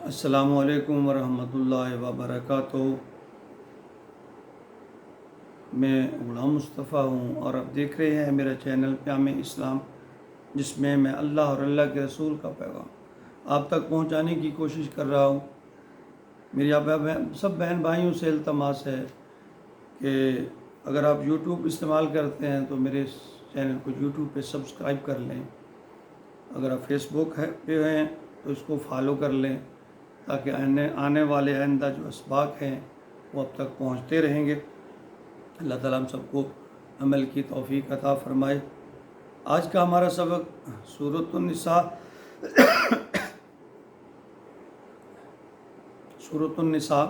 السلام علیکم ورحمۃ اللہ وبرکاتہ۔ میں غلام مصطفیٰ ہوں اور آپ دیکھ رہے ہیں میرا چینل پیام اسلام، جس میں میں اللہ اور اللہ کے رسول کا پیغام آپ تک پہنچانے کی کوشش کر رہا ہوں۔ میری آپ سب بہن بھائیوں سے التماس ہے کہ اگر آپ یوٹیوب استعمال کرتے ہیں تو میرے چینل کو یوٹیوب پہ سبسکرائب کر لیں۔ اگر آپ فیس بک پہ ہیں تو اس کو فالو کر لیں، تاکہ آنے والے آئندہ جو اسباق ہیں وہ اب تک پہنچتے رہیں گے۔ اللہ تعالیٰ ہم سب کو عمل کی توفیق عطا فرمائے۔ آج کا ہمارا سبق سورۃ النساء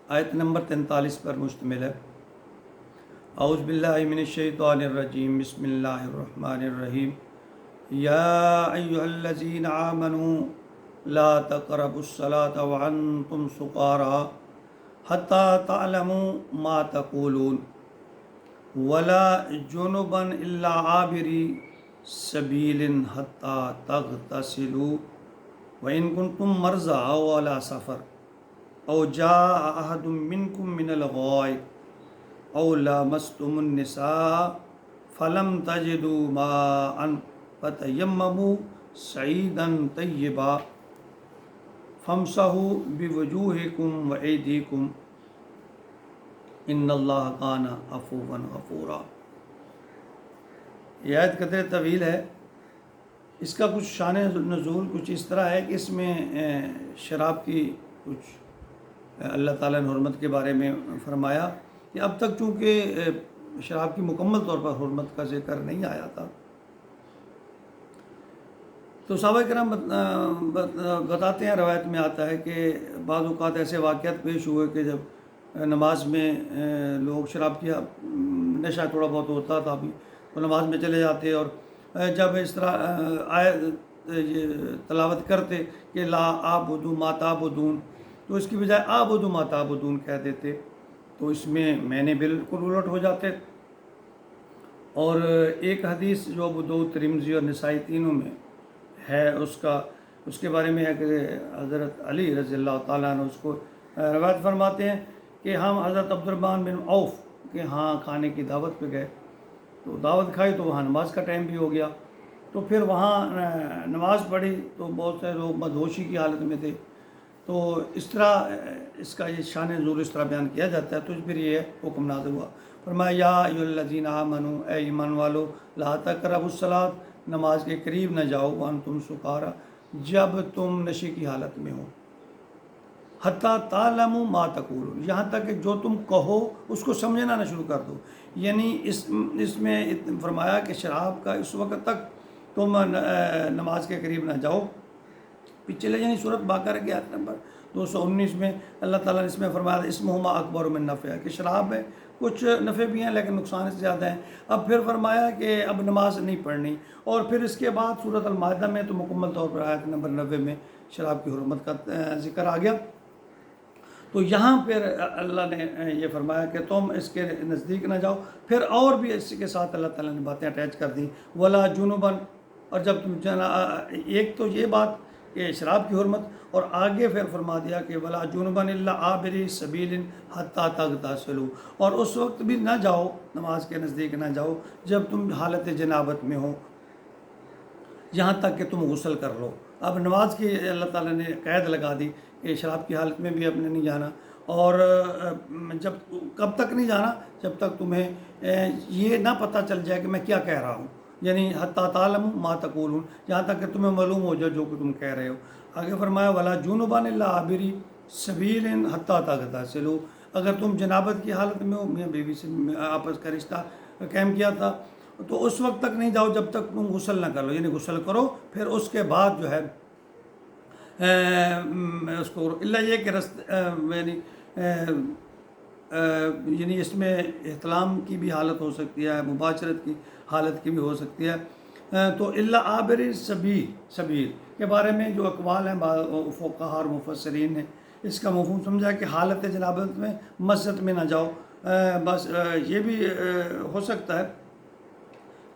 آیت نمبر 43 پر مشتمل ہے۔ اعوذ باللہ من الشیطان الرجیم، بسم اللہ الرحمن الرحیم۔ یا ایہا الذین آمنوا لا تقربوا الصلاة وانتم سکارى حتى تعلموا ما تقولون ولا جنبا الا عابری سبیل حتى تغتسلوا وان کنتم مرضى او على سفر او جاء احد منکم من الغائط او لامستم النساء فلم تجدوا ماء فتیمموا صعیدا طیبا فامسحوا بوجوہکم وایدیکم ان اللہ کان عفوا غفورا۔ یہ آیت قدر طویل ہے۔ اس کا کچھ شان نزول کچھ اس طرح ہے کہ اس میں شراب کی کچھ اللہ تعالیٰ نے حرمت کے بارے میں فرمایا کہ اب تک چونکہ شراب کی مکمل طور پر حرمت کا ذکر نہیں آیا تھا، تو صحابہ کرام بتاتے ہیں، روایت میں آتا ہے کہ بعض اوقات ایسے واقعات پیش ہوئے کہ جب نماز میں لوگ شراب کی نشہ تھوڑا بہت ہوتا تھا بھی، وہ نماز میں چلے جاتے اور جب اس طرح یہ تلاوت کرتے کہ لا اعبد ما تعبدون، تو اس کی بجائے اعبد ما تعبدون کہہ دیتے، تو اس میں نے بالکل الٹ ہو جاتے۔ اور ایک حدیث جو ابو داؤد، ترمذی اور نسائی تینوں میں ہے، اس کے بارے میں ہے کہ حضرت علی رضی اللہ تعالیٰ عنہ اس کو روایت فرماتے ہیں کہ ہم حضرت عبد الرحمن بن عوف کے ہاں کھانے کی دعوت پہ گئے، تو دعوت کھائی تو وہاں نماز کا ٹائم بھی ہو گیا، تو پھر وہاں نماز پڑھی تو بہت سے لوگ مدہوشی کی حالت میں تھے، تو اس طرح اس کا یہ شان نزول اس طرح بیان کیا جاتا ہے۔ تو پھر یہ حکم نازل ہوا، فرمایا یا ایھا الذین آمنوا، اے ایمان والو، لا تقربوا الصلاۃ، نماز کے قریب نہ جاؤ، وانتم سکارى، جب تم نشے کی حالت میں ہو، حتیٰ تعلموا ما تقولون، یہاں تک کہ جو تم کہو اس کو سمجھنا نہ شروع کر دو۔ یعنی اس میں فرمایا کہ شراب کا اس وقت تک تم نماز کے قریب نہ جاؤ۔ پچھلے یعنی سورۃ بقرہ کی آیت نمبر 219 میں اللہ تعالیٰ نے اس میں فرمایا اسمہما اکبر من نفعہا، کہ شراب میں کچھ نفع بھی ہیں لیکن نقصان سے زیادہ ہیں۔ اب پھر فرمایا کہ اب نماز نہیں پڑھنی، اور پھر اس کے بعد سورۃ المائدہ میں تو مکمل طور پر آیت نمبر 90 میں شراب کی حرمت کا ذکر آ گیا۔ تو یہاں پھر اللہ نے یہ فرمایا کہ تم اس کے نزدیک نہ جاؤ، پھر اور بھی اس کے ساتھ اللہ تعالیٰ نے باتیں اٹیچ کر دیں، ولا جنوباً، اور جب تم ایک تو یہ بات کہ شراب کی حرمت، اور آگے پھر فرما دیا کہ ولا جنوباً الا عابری سبیل حتیٰ تغتسلوا، اور اس وقت بھی نہ جاؤ، نماز کے نزدیک نہ جاؤ جب تم حالت جنابت میں ہو، یہاں تک کہ تم غسل کر لو۔ اب نماز کی اللہ تعالیٰ نے قید لگا دی کہ شراب کی حالت میں بھی اپنے نہیں جانا، اور جب کب تک نہیں جانا، جب تک تمہیں یہ نہ پتہ چل جائے کہ میں کیا کہہ رہا ہوں، یعنی حتیٰ تعلموا ما تقولون، جہاں تک کہ تمہیں معلوم ہو جائے جو کہ تم کہہ رہے ہو۔ آگے فرمایا ولا جنبا الا عابری سبیل حتیٰ تغتسلوا، اگر تم جنابت کی حالت میں ہو، میاں بیوی سے آپس کا رشتہ قائم کیا تھا، تو اس وقت تک نہیں جاؤ جب تک تم غسل نہ کر لو، یعنی غسل کرو، پھر اس کے بعد جو ہے اس کو اللہ یہ کہ یعنی اس میں احتلام کی بھی حالت ہو سکتی ہے، مباشرت کی حالت کی بھی ہو سکتی ہے۔ تو اللہ عابر سبیل کے بارے میں جو اقوال ہیں فقہاء اور مفسرین نے اس کا مفہوم سمجھا کہ حالت جنابت میں مسجد میں نہ جاؤ، بس یہ بھی ہو سکتا ہے،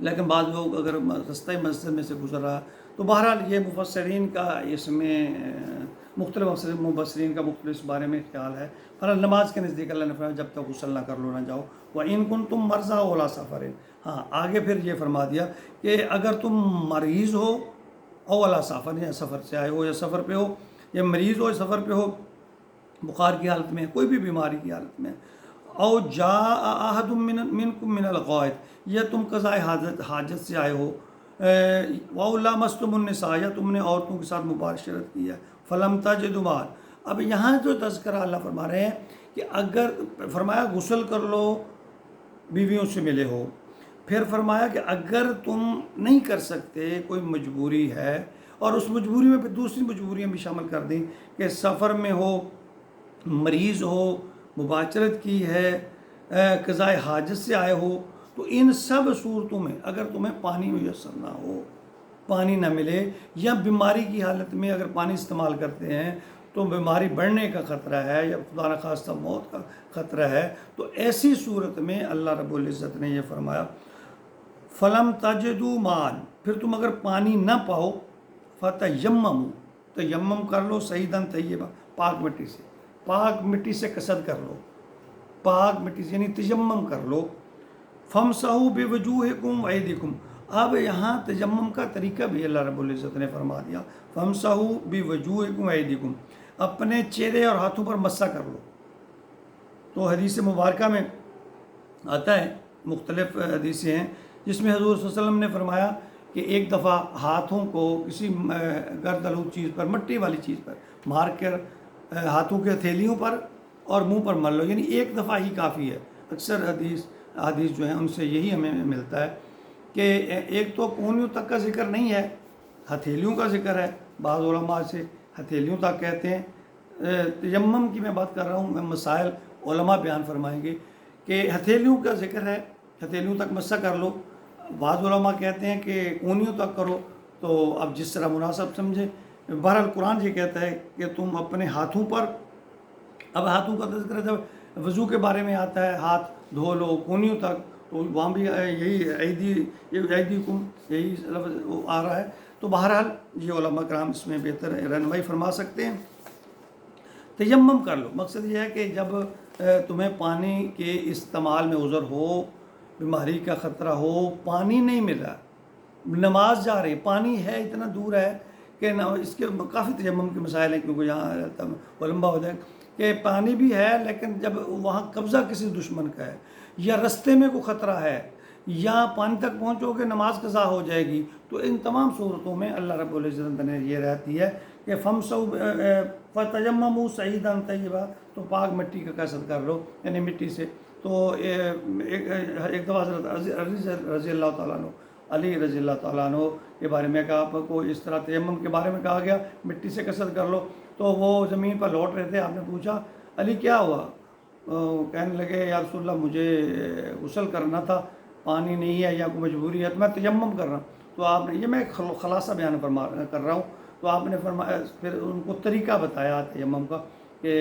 لیکن بعض لوگ اگر رستہ مسجد میں سے گزر رہا، تو بہرحال یہ مفسرین کا اس میں مختلف مبصرین کا مختلف اس بارے میں خیال ہے۔ پر نماز کے نزدیک اللہ نے فرمایا جب تک غسل نہ کر لو نہ جاؤ۔ وَإِن كُنتُم مَرْضَىٰ أَوْ عَلَىٰ سَفَرٍ، ہاں آگے پھر یہ فرما دیا کہ اگر تم مریض ہو او علی سفر، یا سفر سے آئے ہو یا سفر پہ ہو، یا مریض ہو یا سفر پہ ہو، بخار کی حالت میں، کوئی بھی بیماری کی حالت میں، او جاء احد منکم من الغائط، یا تم قضاء حاجت سے آئے ہو، واو لامستم النساء، یا تم نے عورتوں کے ساتھ مباشرت کی ہے، فلم تجدوا ماء۔ اب یہاں جو تذکرہ اللہ فرما رہے ہیں کہ اگر فرمایا غسل کر لو بیویوں سے ملے ہو، پھر فرمایا کہ اگر تم نہیں کر سکتے، کوئی مجبوری ہے، اور اس مجبوری میں پھر دوسری مجبوریاں بھی شامل کر دیں کہ سفر میں ہو، مریض ہو، مباشرت کی ہے، قضاء حاجت سے آئے ہو، تو ان سب صورتوں میں اگر تمہیں پانی میسر نہ ہو، پانی نہ ملے، یا بیماری کی حالت میں اگر پانی استعمال کرتے ہیں تو بیماری بڑھنے کا خطرہ ہے یا خدا نخواستہ موت کا خطرہ ہے، تو ایسی صورت میں اللہ رب العزت نے یہ فرمایا فلم تجدوا ماء، پھر تم اگر پانی نہ پاؤ، فتیمموا، تیمم کر لو، صعیداً طیبہ، پاک مٹی سے، پاک مٹی سے قصد کر لو، پاک مٹی سے یعنی تیمم کر لو، فامسحوا بوجوہکم وایدیکم۔ اب یہاں تیمم کا طریقہ بھی اللہ رب العزت نے فرما دیا، فامسحوا بوجوہکم وایدیکم، اپنے چہرے اور ہاتھوں پر مسح کر لو۔ تو حدیث مبارکہ میں آتا ہے، مختلف حدیثیں ہیں جس میں حضور صلی اللہ علیہ وسلم نے فرمایا کہ ایک دفعہ ہاتھوں کو کسی گرد آلود چیز پر، مٹی والی چیز پر مار کر ہاتھوں کے ہتھیلیوں پر اور منہ پر مل لو، یعنی ایک دفعہ ہی کافی ہے۔ اکثر حدیث جو ہیں ان سے یہی ہمیں ملتا ہے کہ ایک تو کونیوں تک کا ذکر نہیں ہے، ہتھیلیوں کا ذکر ہے، بعض علماء سے ہتھیلیوں تک کہتے ہیں۔ تیمم کی میں بات کر رہا ہوں، میں مسائل علماء بیان فرمائیں گے کہ ہتھیلیوں کا ذکر ہے، ہتھیلیوں تک مسح کر لو، بعض علماء کہتے ہیں کہ کونیوں تک کرو، تو اب جس طرح مناسب سمجھے۔ بہرحال قرآن یہ کہتا ہے کہ تم اپنے ہاتھوں پر، اب ہاتھوں کا تذکرہ جب وضو کے بارے میں آتا ہے، ہاتھ دھو لو کونیوں تک، تو وہاں بھی یہی ایدیکم یہی لفظ آ رہا ہے۔ تو بہرحال یہ علماء کرام اس میں بہتر رہنمائی فرما سکتے ہیں۔ تیمم کر لو، مقصد یہ ہے کہ جب تمہیں پانی کے استعمال میں عذر ہو، بیماری کا خطرہ ہو، پانی نہیں مل رہا، نماز جا رہی، پانی ہے اتنا دور ہے کہ اس کے کافی تیمم کے مسائل ہیں، کیونکہ یہاں وہ لمبا ہو جائے کہ پانی بھی ہے لیکن جب وہاں قبضہ کسی دشمن کا ہے، یا رستے میں کوئی خطرہ ہے، یا پانی تک پہنچو کہ نماز قضا ہو جائے گی، تو ان تمام صورتوں میں اللہ رب العزت نے یہ رہتی ہے کہ فتیمموا صعیدا طیبا، تو پاک مٹی کا قصد کر لو، یعنی مٹی سے۔ تو ایک دفعہ حضرت رضی اللہ تعالیٰ عنہ، علی رضی اللہ تعالیٰ عنہ کے بارے میں کہا، آپ کو اس طرح تیمم کے بارے میں کہا گیا مٹی سے قصد کر لو، تو وہ زمین پر لوٹ رہے تھے، آپ نے پوچھا علی کیا ہوا؟ کہنے لگے یا رسول اللہ مجھے غسل کرنا تھا، پانی نہیں ہے یا کوئی مجبوری ہے تو میں تیمم کر رہا ہوں۔ تو آپ نے، یہ میں خلاصہ بیان کر رہا ہوں، تو آپ نے فرمایا، پھر ان کو طریقہ بتایا تیمم کا کہ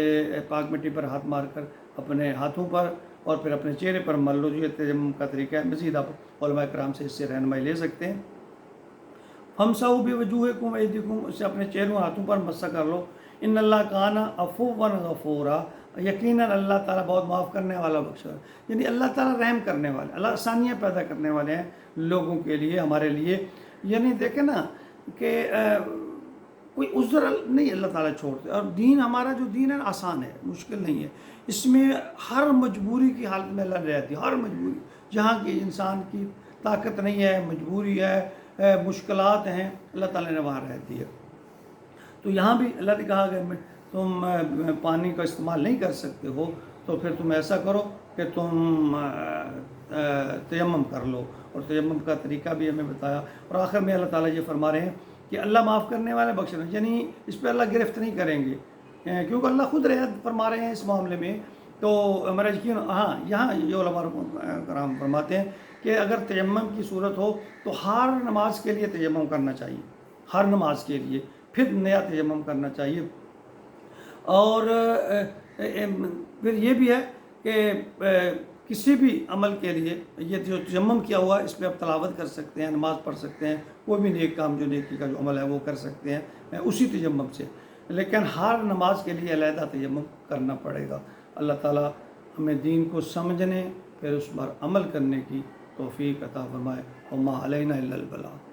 پاک مٹی پر ہاتھ مار کر اپنے ہاتھوں پر اور پھر اپنے چہرے پر مل لو، یہ تیمم کا طریقہ ہے۔ مزید آپ علماء کرام سے اس سے رہنمائی لے سکتے ہیں۔ فامسحوا بوجوہکم وایدیکم، اس سے اپنے چہروں ہاتھوں پر مسح کر لو۔ ان اللہ کان عفوا غفورا، یقیناً اللہ تعالیٰ بہت معاف کرنے والا بخشا، یعنی اللہ تعالیٰ رحم کرنے والے، اللہ آسانیاں پیدا کرنے والے ہیں لوگوں کے لیے، ہمارے لیے۔ یعنی دیکھیں نا کہ کوئی عذر نہیں اللہ تعالیٰ چھوڑتے، اور دین ہمارا جو دین ہے آسان ہے، مشکل نہیں ہے، اس میں ہر مجبوری کی حالت میں اللہ رہتی ہے، ہر مجبوری جہاں کی انسان کی طاقت نہیں ہے، مجبوری ہے، مشکلات ہیں، اللہ تعالیٰ نے وہاں رہتی ہے۔ تو یہاں بھی اللہ نے کہا کہ تم پانی کا استعمال نہیں کر سکتے ہو تو پھر تم ایسا کرو کہ تم تیمم کر لو، اور تیمم کا طریقہ بھی ہمیں بتایا۔ اور آخر میں اللہ تعالیٰ یہ فرما رہے ہیں کہ اللہ معاف کرنے والے بخشنے، یعنی اس پہ اللہ گرفت نہیں کریں گے، کیونکہ اللہ خود رعایت فرما رہے ہیں اس معاملے میں۔ تو میرا یقین، ہاں یہاں یہ علماء کرام فرماتے ہیں کہ اگر تیمم کی صورت ہو تو ہر نماز کے لیے تیمم کرنا چاہیے، ہر نماز کے لیے پھر نیا تیمم کرنا چاہیے۔ اور پھر یہ بھی ہے کہ کسی بھی عمل کے لیے یہ جو تیمم کیا ہوا اس پہ آپ تلاوت کر سکتے ہیں، نماز پڑھ سکتے ہیں، کوئی بھی نیک کام جو نیکی کا جو عمل ہے وہ کر سکتے ہیں اسی تیمم سے۔ لیکن ہر نماز کے لیے علیحدہ تیمم کرنا پڑے گا۔ اللہ تعالیٰ ہمیں دین کو سمجھنے پھر اس پر عمل کرنے کی توفیق عطا فرمائے۔ وما علینا الا البلاغ۔